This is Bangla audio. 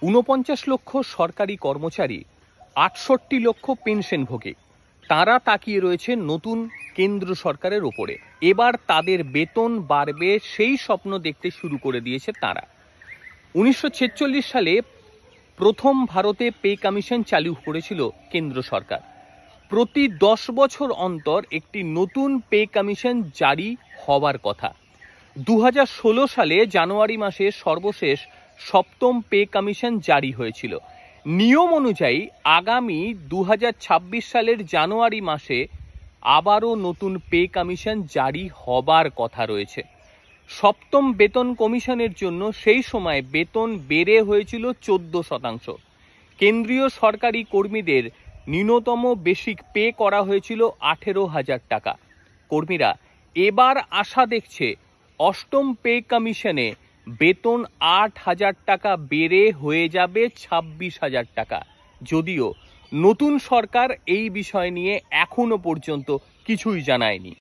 ৪৯ লক্ষ সরকারি কর্মচারী, ৬৮ লক্ষ পেনশনভোগী, তারা তাকিয়ে রয়েছে নতুন কেন্দ্র সরকারের ওপরে। এবার তাদের বেতন বাড়বে সেই স্বপ্ন দেখতে শুরু করে দিয়েছে তারা। ১৯৪৬ সালে প্রথম ভারতে পে কমিশন চালু করেছিল কেন্দ্র সরকার। প্রতি ১০ বছর অন্তর একটি নতুন পে কমিশন জারি হওয়ার কথা। ২০১৬ সালে জানুয়ারি মাসে সর্বশেষ সপ্তম পে কমিশন জারি হয়েছিল। নিয়ম অনুযায়ী আগামী ২০২৬ সালের জানুয়ারি মাসে আবারও নতুন পে কমিশন জারি হবার কথা রয়েছে। সপ্তম বেতন কমিশনের জন্য সেই সময় বেতন বেড়ে হয়েছিল ১৪%। কেন্দ্রীয় সরকারি কর্মীদের ন্যূনতম বেসিক পে করা হয়েছিল ১৮,০০০ টাকা। কর্মীরা এবার আশা দেখছে অষ্টম পে কমিশনে বেতন ৮,০০০ টাকা বেড়ে হয়ে যাবে ২৬,০০০ টাকা। যদিও নতুন সরকার এই বিষয় নিয়ে এখনো পর্যন্ত কিছুই জানায়নি।